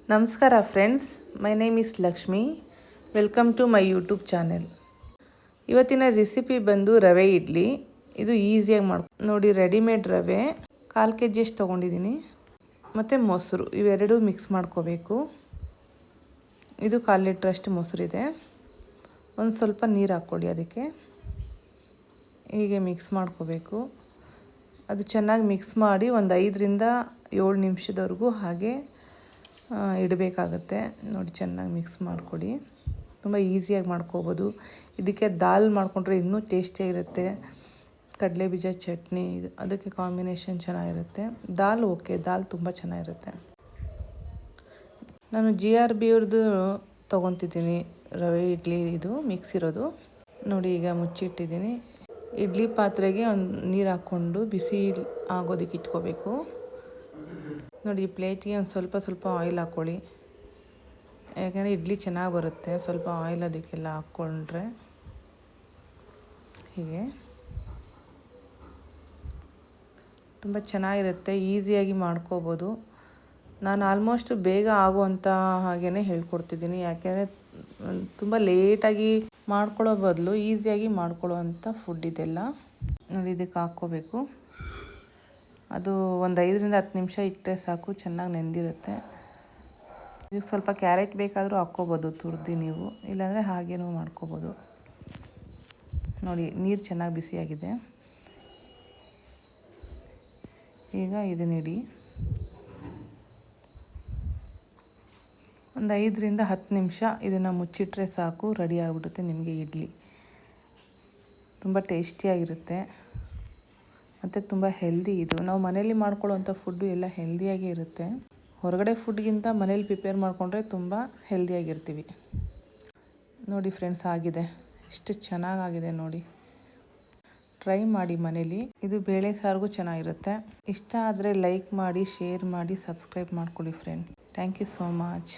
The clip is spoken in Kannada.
ನಮಸ್ಕಾರ friends, my name is Lakshmi. Welcome to my YouTube channel. ಇವತ್ತಿನ ರೆಸಿಪಿ ಬಂದು ರವೆ ಇಡ್ಲಿ. ಇದು ಈಸಿಯಾಗಿ ನೋಡಿ, ರೆಡಿಮೇಡ್ ರವೆ 1/4 kg ಅಷ್ಟು ತೊಗೊಂಡಿದ್ದೀನಿ. ಮತ್ತು ಮೊಸರು, ಇವೆರಡೂ ಮಿಕ್ಸ್ ಮಾಡ್ಕೋಬೇಕು. ಇದು 1/4 ಲೀಟ್ರ್ ಅಷ್ಟು ಮೊಸರಿದೆ. ಒಂದು ಸ್ವಲ್ಪ ನೀರು ಹಾಕ್ಕೊಳ್ಳಿ. ಅದಕ್ಕೆ ಹೀಗೆ ಮಿಕ್ಸ್ ಮಾಡ್ಕೋಬೇಕು. ಅದು ಚೆನ್ನಾಗಿ ಮಿಕ್ಸ್ ಮಾಡಿ ಒಂದು 5ರಿಂದ 7 ನಿಮಿಷದವರೆಗೂ ಹಾಗೆ ಇಡಬೇಕಾಗತ್ತೆ. ನೋಡಿ, ಚೆನ್ನಾಗಿ ಮಿಕ್ಸ್ ಮಾಡಿಕೊಡಿ. ತುಂಬ ಈಸಿಯಾಗಿ ಮಾಡ್ಕೋಬೋದು. ಇದಕ್ಕೆ ದಾಲ್ ಮಾಡಿಕೊಂಡ್ರೆ ಇನ್ನೂ ಟೇಸ್ಟಿಯಾಗಿರುತ್ತೆ. ಕಡಲೆ ಬೀಜ ಚಟ್ನಿ ಅದಕ್ಕೆ ಕಾಂಬಿನೇಷನ್ ಚೆನ್ನಾಗಿರುತ್ತೆ. ದಾಲ್ ದಾಲ್ ತುಂಬ ಚೆನ್ನಾಗಿರುತ್ತೆ. ನಾನು GRB ಅವ್ರದ್ದು ತೊಗೊತಿದ್ದೀನಿ ರವೆ ಇಡ್ಲಿ. ಇದು ಮಿಕ್ಸ್ ಇರೋದು ನೋಡಿ. ಈಗ ಮುಚ್ಚಿಟ್ಟಿದ್ದೀನಿ. ಇಡ್ಲಿ ಪಾತ್ರೆಗೆ ಒಂದು ನೀರು ಹಾಕ್ಕೊಂಡು ಬಿಸಿ ಆಗೋದಕ್ಕೆ ಇಟ್ಕೋಬೇಕು. ನೋಡಿ, ಈ ಪ್ಲೇಟ್ಗೆ ಒಂದು ಸ್ವಲ್ಪ ಆಯಿಲ್ ಹಾಕ್ಕೊಳ್ಳಿ. ಯಾಕೆಂದರೆ ಇಡ್ಲಿ ಚೆನ್ನಾಗಿ ಬರುತ್ತೆ. ಸ್ವಲ್ಪ ಆಯಿಲ್ ಅದಕ್ಕೆಲ್ಲ ಹಾಕ್ಕೊಂಡ್ರೆ ಹೀಗೆ ತುಂಬ ಚೆನ್ನಾಗಿರುತ್ತೆ. ಈಸಿಯಾಗಿ ಮಾಡ್ಕೋಬೋದು. ನಾನು ಆಲ್ಮೋಸ್ಟ್ ಬೇಗ ಆಗುವಂಥ ಹಾಗೇ ಹೇಳ್ಕೊಡ್ತಿದ್ದೀನಿ. ಯಾಕೆಂದರೆ ತುಂಬ ಲೇಟಾಗಿ ಮಾಡ್ಕೊಳ್ಳೋ ಬದಲು ಈಸಿಯಾಗಿ ಮಾಡ್ಕೊಳ್ಳೋ ಅಂಥ ಫುಡ್ ಇದೆಲ್ಲ. ನೋಡಿ, ಇದಕ್ಕೆ ಹಾಕ್ಕೋಬೇಕು. ಅದು ಒಂದು 5ರಿಂದ 10 ನಿಮಿಷ ಇಟ್ಟರೆ ಸಾಕು, ಚೆನ್ನಾಗಿ ನೆಂದಿರುತ್ತೆ. ಇದಕ್ಕೆ ಸ್ವಲ್ಪ ಕ್ಯಾರೆಟ್ ಬೇಕಾದರೂ ಹಾಕ್ಕೋಬೋದು ತುರಿದು ನೀವು, ಇಲ್ಲಾಂದರೆ ಹಾಗೇನೂ ಮಾಡ್ಕೋಬೋದು. ನೋಡಿ, ನೀರು ಚೆನ್ನಾಗಿ ಬಿಸಿಯಾಗಿದೆ. ಈಗ ಇದನ್ನಿಡಿ. ಒಂದು 5ರಿಂದ 10 ನಿಮಿಷ ಇದನ್ನು ಮುಚ್ಚಿಟ್ರೆ ಸಾಕು, ರೆಡಿ ಆಗಿಬಿಡುತ್ತೆ ನಿಮಗೆ ಇಡ್ಲಿ. ತುಂಬ ಟೇಸ್ಟಿಯಾಗಿರುತ್ತೆ ಮತ್ತು ತುಂಬ ಹೆಲ್ದಿ. ಇದು ನಾವು ಮನೇಲಿ ಮಾಡ್ಕೊಳ್ಳೋವಂಥ ಫುಡ್ಡು ಎಲ್ಲ ಹೆಲ್ದಿಯಾಗೇ ಇರುತ್ತೆ. ಹೊರಗಡೆ ಫುಡ್ಗಿಂತ ಮನೇಲಿ ಪ್ರಿಪೇರ್ ಮಾಡಿಕೊಂಡ್ರೆ ತುಂಬ ಹೆಲ್ದಿಯಾಗಿರ್ತೀವಿ. ನೋಡಿ ಫ್ರೆಂಡ್ಸ್, ಆಗಿದೆ. ಎಷ್ಟು ಚೆನ್ನಾಗಾಗಿದೆ ನೋಡಿ. ಟ್ರೈ ಮಾಡಿ ಮನೇಲಿ. ಇದು ಬೇಳೆ ಸಾರಿಗೂ ಚೆನ್ನಾಗಿರುತ್ತೆ. ಇಷ್ಟ ಆದರೆ ಲೈಕ್ ಮಾಡಿ, ಶೇರ್ ಮಾಡಿ, ಸಬ್ಸ್ಕ್ರೈಬ್ ಮಾಡ್ಕೊಳ್ಳಿ friend. Thank you so much.